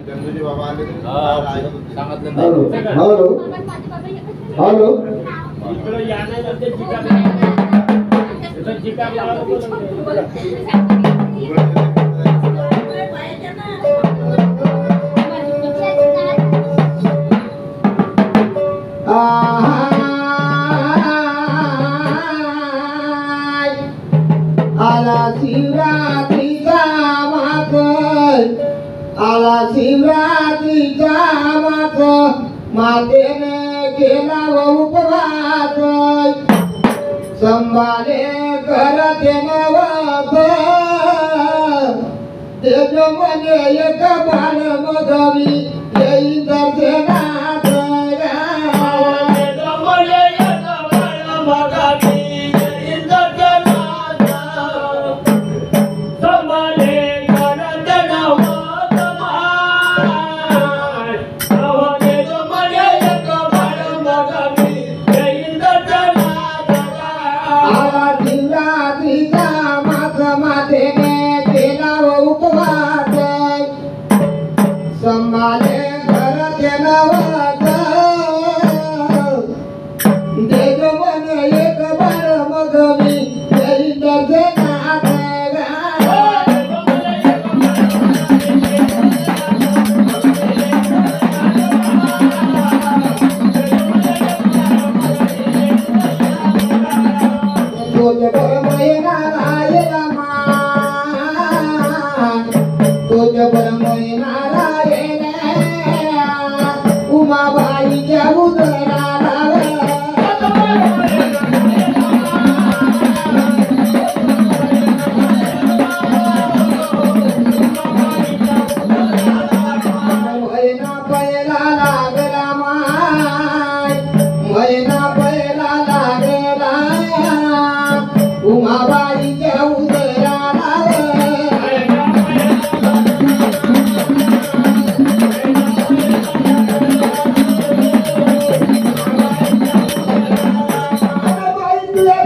गणपती बाबा आले सांगितलं हॅलो हॅलो हॅलो इकडे या नाही तर ते चिकार आला शिवरात्रीचा माग आला शिवरात्रीचा माग मातेने केला उपवास संभाले करते नवत तेज मने एक बाळ मधवी येई दर्शनात संभाले करते नवत देव मन एक बाळ मगवी येई दर्शनात तुझ परमय नारायण तुझ परमय नारायण उमाबाईच्या उदराला मैना पहिला लागला माय मैना पहिला लागला उमाबाईच्या उदराला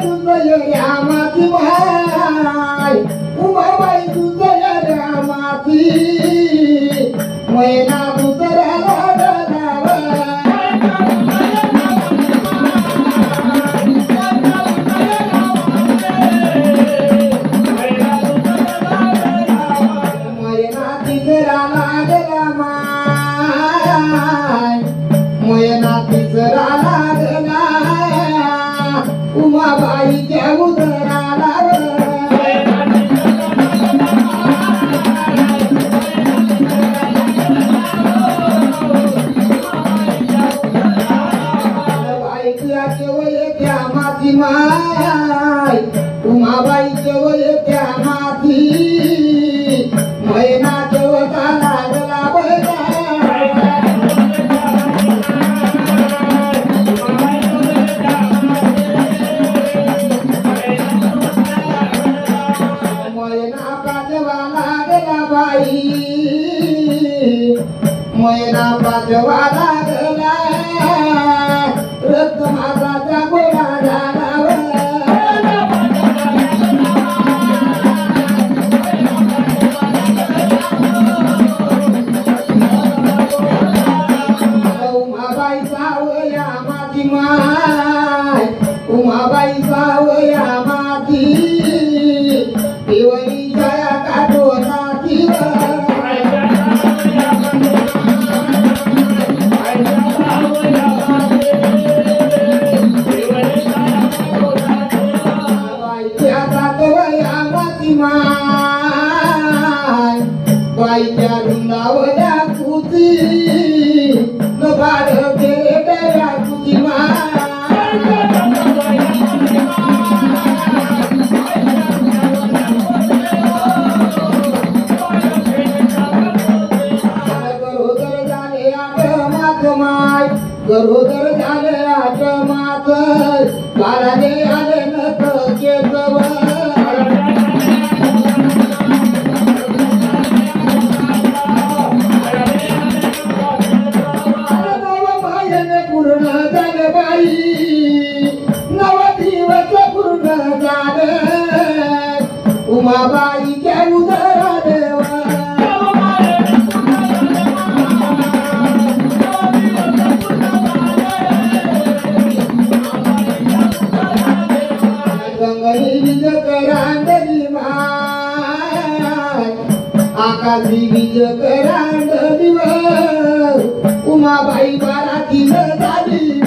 रामाची माय उमाबाई तुझ्या रामाची मैना उतराला मैना तिसरा लागला माय मैना तिसरा लागला उमाबाईच्या उदराला बाईच्या केवळ त्या माती माय उमाबाईच्या वय त्या माती मैना केवळा लागला बघा मैना पाचवा लागला रक्त माताचा गोळा झाला उमाबाई सावया माती माय उमाबाई सावया माती देवळी जया काढोना बाईच्या रुंदावल्या कुती न बाळ केले त्या कुती गरोदर झाले आठ मात माय गरोदर झाले आठ मात बाळाने आले न केसव पूर्ण झाले बाई नव दिवस पूर्ण झाले उमाबाईच्या उदरा देवा करांड दिवस उमाबाई बारातील झाली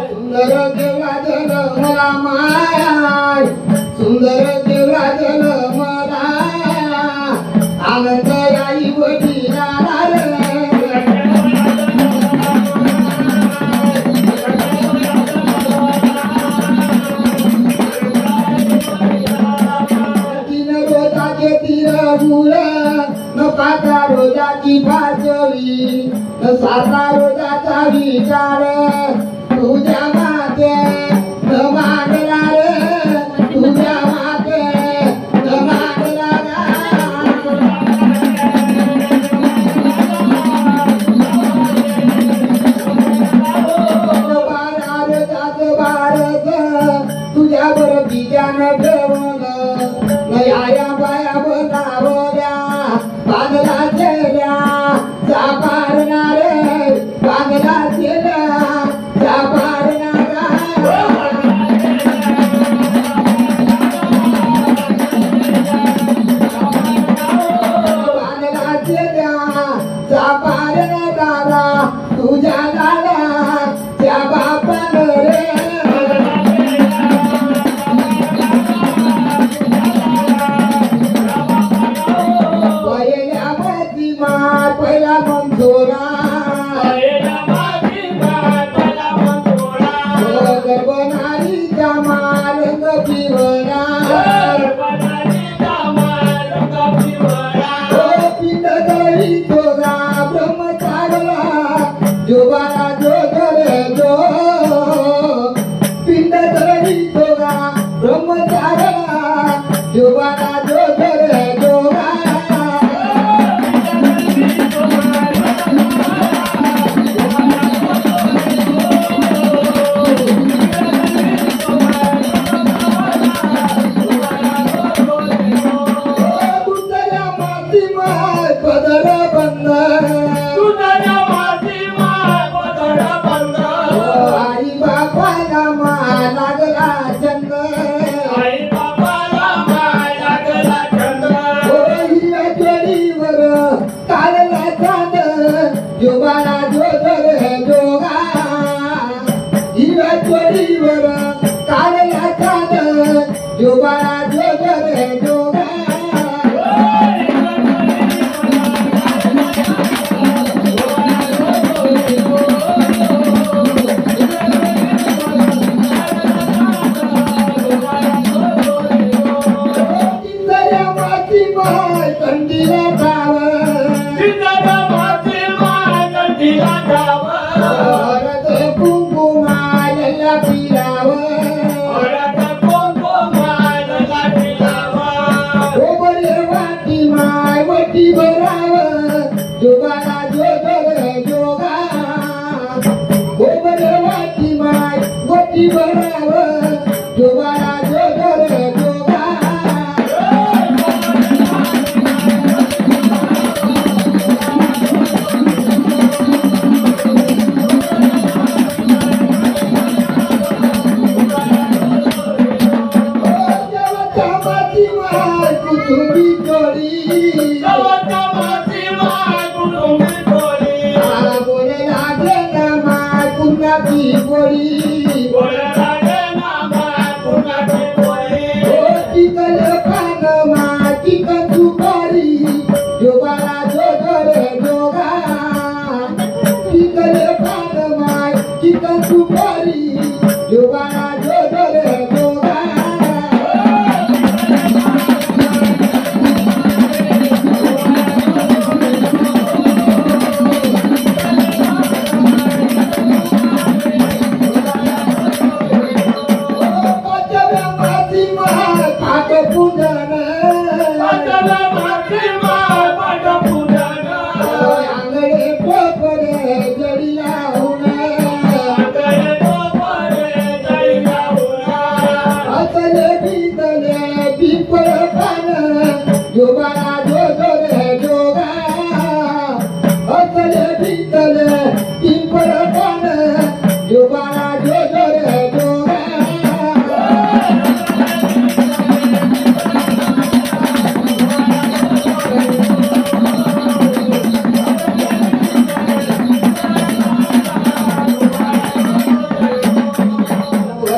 सुंदर देवला जल मला माय सुंदर देवला जल मला आनंद आई वडीला पाचा रोजाची भाजवी साता रोजाचा विचार तुझ्या माते न मागला रे तुझ्या माते न मागला बारा रोजाच भारत तुझ्या बर बिजान ठेवलं न आया बाया बनावल्या बांगला केल्या जापारणारे बांगला केल्या जापारणारा बांगला केल्या जापारणारा तुझ्या लाला त्या बापान रे पहिला मंजोरा गर्भनारी जमाल पिवळा पिंड गळी जोगा ब्रह्मचारला जोबाला जो धरे जो पिंड गळी जोगा ब्रह्मचारला जोबाला जो धरे जोगा जोबाला जो धरे जोगा हिरा चोरीवर काळला चांद जोबाला जो धरे जोगा इंद्रिया माती माय कंदीला हरत कुंकुमाला फिरावं वाटी माय वटी भरावं जोगाला जो धरे जोगा वाटी माय वटी भरावं जोगाला जो धरे जोगा Yoga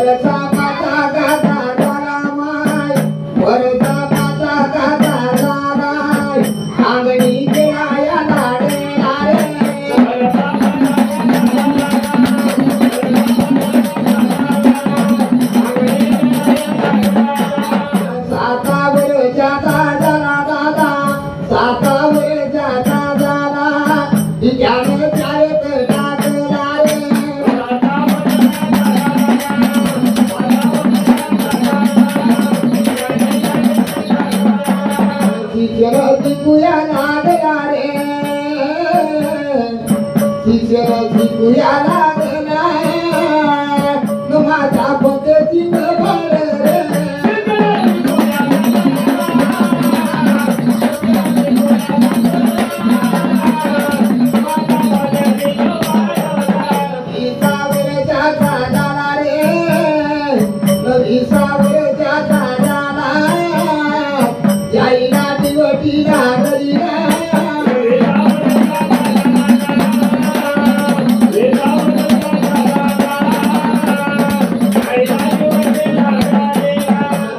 वरचा पाचा गाता झाला माय वरचा पाचा गाता झालाय अंगणी खेळाया लाडे लाडे सातावर जाता झाला दादा सातावर जाता झाला त्यानं चालत टाकला रे शिक्षण शिकूया लागला रे शिक्षण शिकूया लागला माझा पद्धती भर रे विसावर जाता झाला रे विसावर जाता झाला जाईला दिवटीला घरीला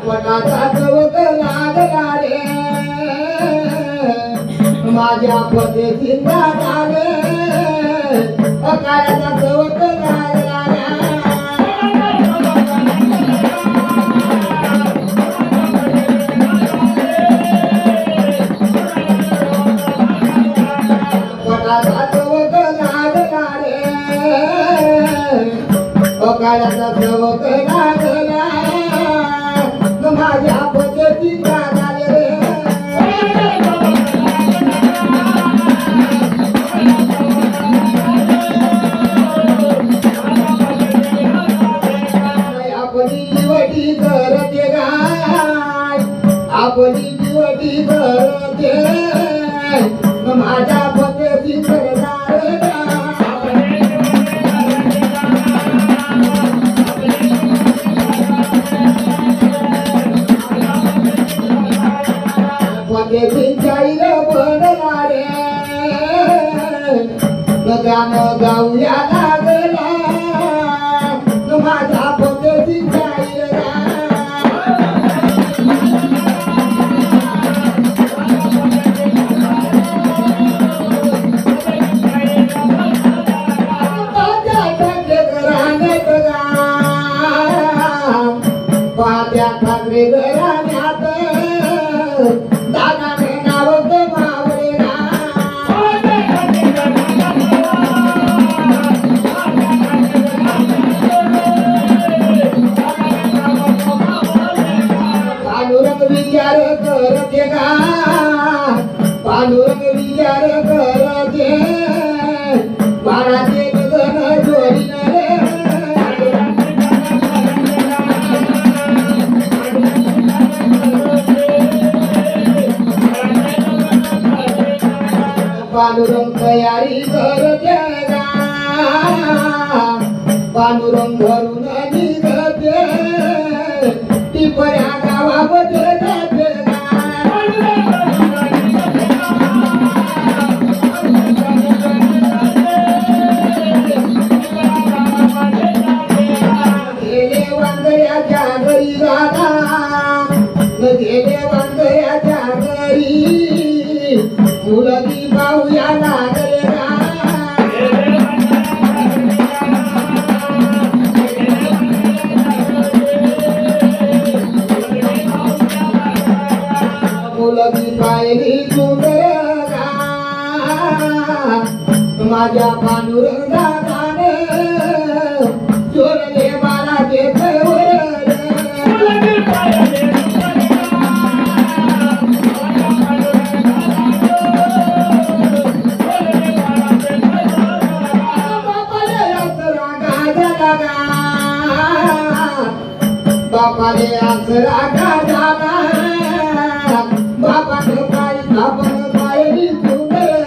पटाचा चवक लागला रे माझ्या पद्धतीत झाले अकाळाचा चवक लागला रे पटाचा चवक लागला रे अकाळाचा चवक लागला माझ्या पद्धतीत झाले रे आपली निवडी करते गाय आपली निवडी करते माझ्या पद्धतीत झाले पद्धतीत जाईल पडला रे गाणं गाऊया लागला माझ्या पद्धतीत जाईल पात्या ठाकरे घराण्यात दादाने नाव गमावले ना पांडुरंग विचार करते गा पांडुरंग विचार करते बाळाचे गगन जोडीन रे पांडुरंग तयारी करते गा पांडुरंग घरून निघते टिपऱ्या गावामध्ये जाते गेले वांगऱ्याच्या घरी राधा गेले वांगऱ्याच्या घरी मुलगी पाहूया लागले मुलगी पाहिली सुंदर माझ्या पांडुरंगाने चोरले मला ते बापाले आसरा का झाला बापाने पाय आपण पायरी सुंदर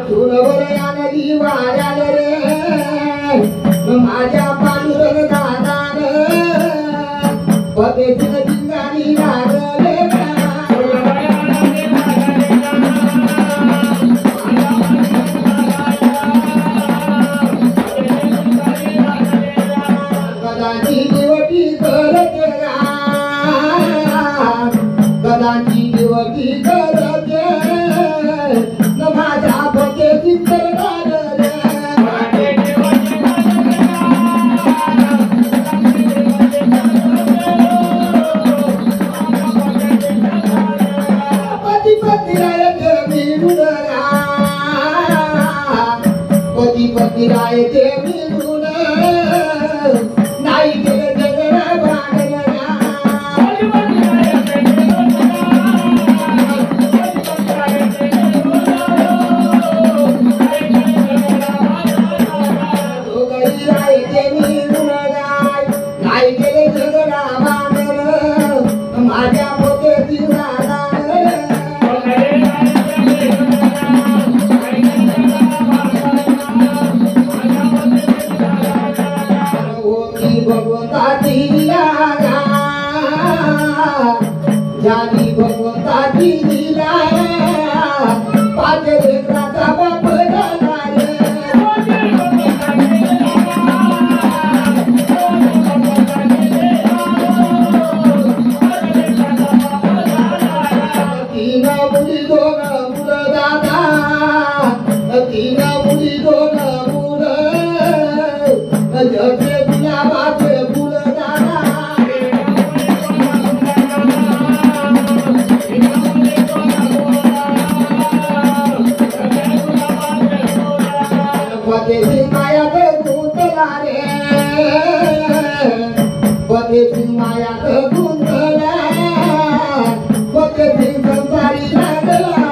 तुरवर आनली वाऱ्याल रे माझ्या पांडुरंग दादाने पदेशीन जिंगाणी लागले भक्ती करते न माझ्या पतीची करणार रे पती पती रायते मिळून पती पती रायते मिळून नाही केले जगरा भांडणा दोघही रायते मिळून नाही केले जगरा भांडण माझ्या पोतेची भगवंताची लागा झाली भगवंताची दिला पाच लेकराचा बाप झाला रे तीन मुली दोन मुलं दादा तीन मुली दोन मुलं जसे गुलाबाचे फुल दादा पतेची मायात गुंतला रे पतेची मायात गुंतला पतेची संसारी लागला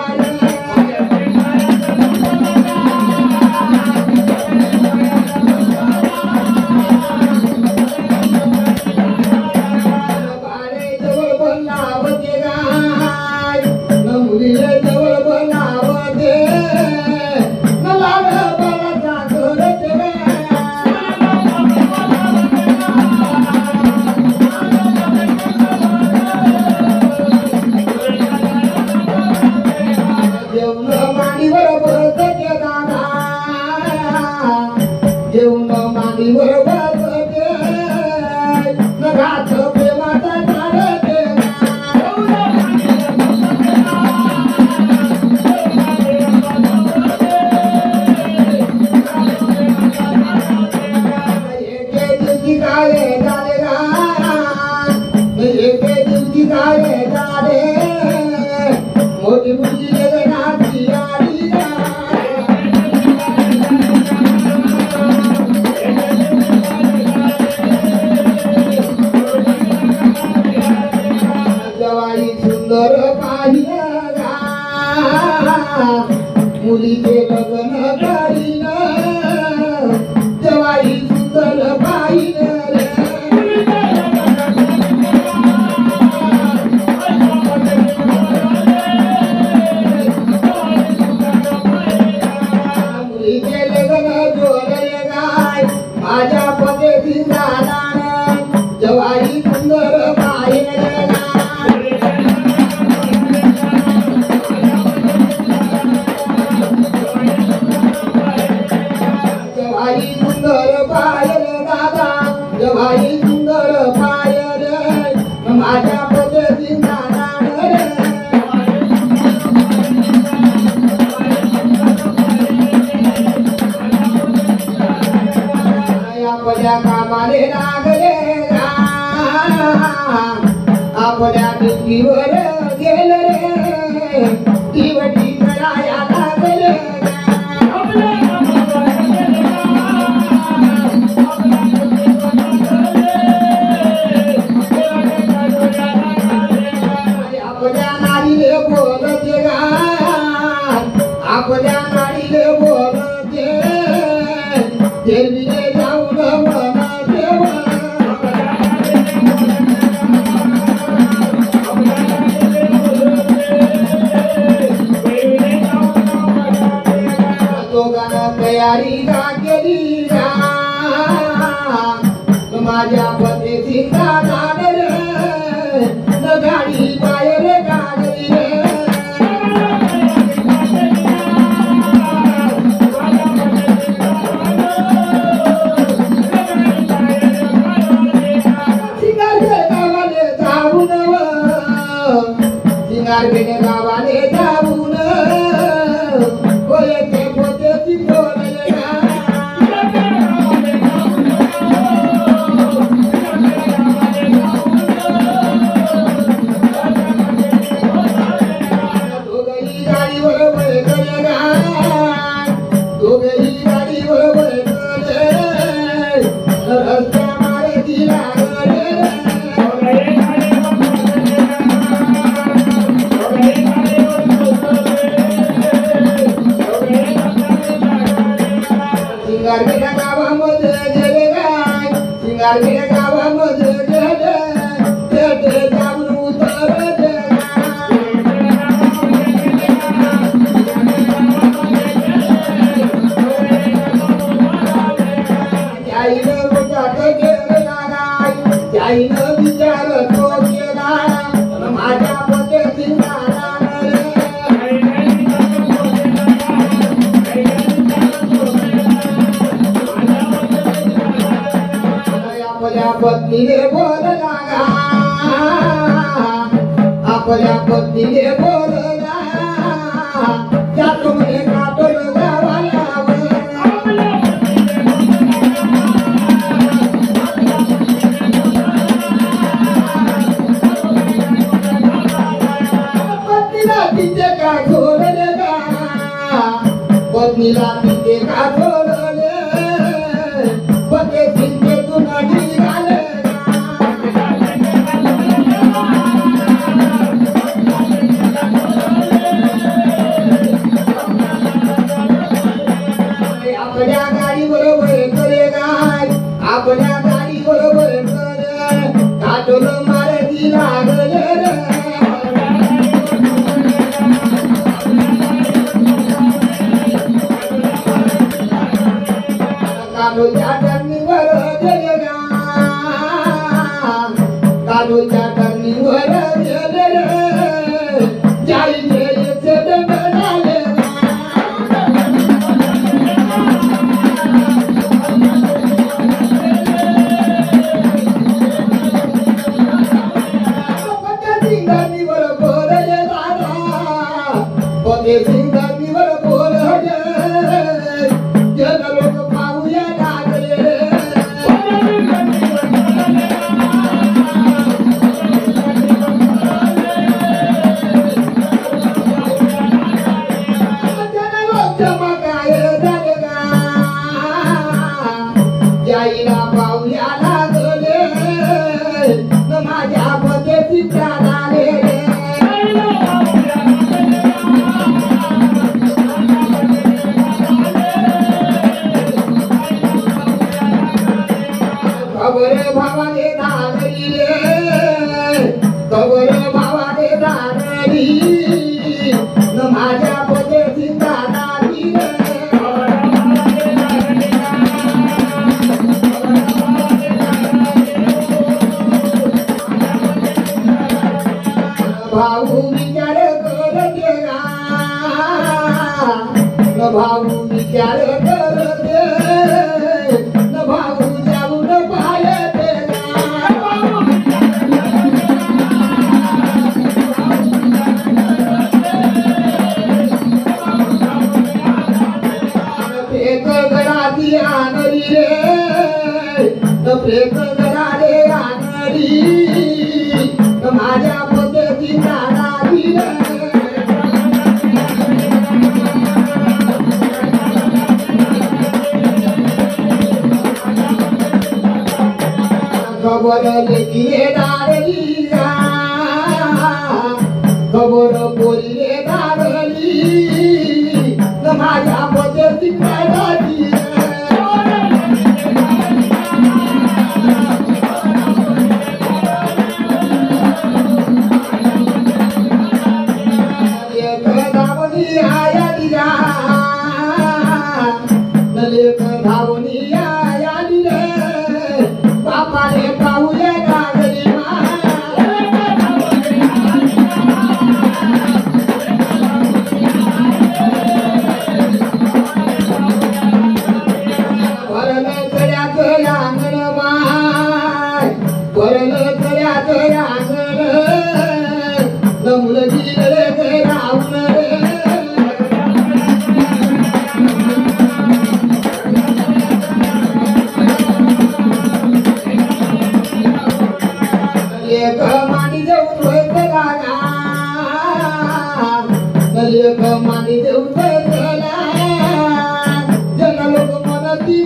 मुलीले जवळ बोलावते न लाड बाळाचा करते जेवण मांडीवर बसते दादा जेवण मांडीवर बसते न घात प्रेमाचा झाडते मोठी मुलगी लग्नाची आली जवाई सुंदर पाहिलं मुलीचे लग्न करीन जवाई सुंदर पाहिलं माझ्या पतेची जाणार जवाई सुंदर पाहिलं जवाई सुंदर पाहिलं दादा जवाई सुंदर पाहिलं माझ्या पतेची जाणार आपल्या कामाने लागले आपल्या ड्युटीवर गेले दिवटी कराया लागले आपल्या नारीले बोलते आपल्या नारीले बोलते देवीने जाऊन म्हणते दोघांना तयारी का केली माझ्या पतीची जाणार न गाडी बाहेर गाडी सिंगार घेणे गावाने जाऊन वयाचे पोते शिकवले गा दोघही गाडीवर बळकले गा दोघही गाडीवर बळकले रस्त्या मार्गी लागले सिंगारखेडा गावामध्ये गेले गाय सिंगारखेडा गावामध्ये गेले ते जाऊन उतरले त्याईनं मुठात गेला गाय त्याईनं विचार तो केला माझ्या पोटे सिंगारा आपल्या पत्नीने बोलला आपल्या पत्नीने बोलला जातो म्हणे काटोल गावाला पत्नीला तिथे का सोडले गा पत्नीला तिथे का सोडले पते तिथे तू निघाले आपल्या गाडी बरोबर करे गाय आपल्या गाडी बरोबर करे काटोल मारती लागले काटोलच्या टर्निंगवर गेले गा काटोलच्या टर्निंगवर गेले जाईचे येथे दंडाले सिंगानीवर बोलले दादा पते सिंगानीवर बोलले जन लोक पाहूया लागले जन लोक चमकाय झाले गा जाईला पाहूया लागले न माझ्या पते चित्राला खबर भावाने धारली रे खबर भावाने धारली न माझ्या पदे सिंगाराली रे भाऊ विचार करते गा न भाऊ विचार करते न भाऊ जाऊन पाहते फेक घराती आणली रे न फेक घराले आणली न माझ्या पद्धती जाणारी रे खबर लेकीने दारली खबर पोरीने दारली न माझ्या पद्धती काढली धावणी आया दिला लेख धावणी आया दिले बापाने पाहूया लागली मा एक मानी देऊन चला जन लोक म्हणती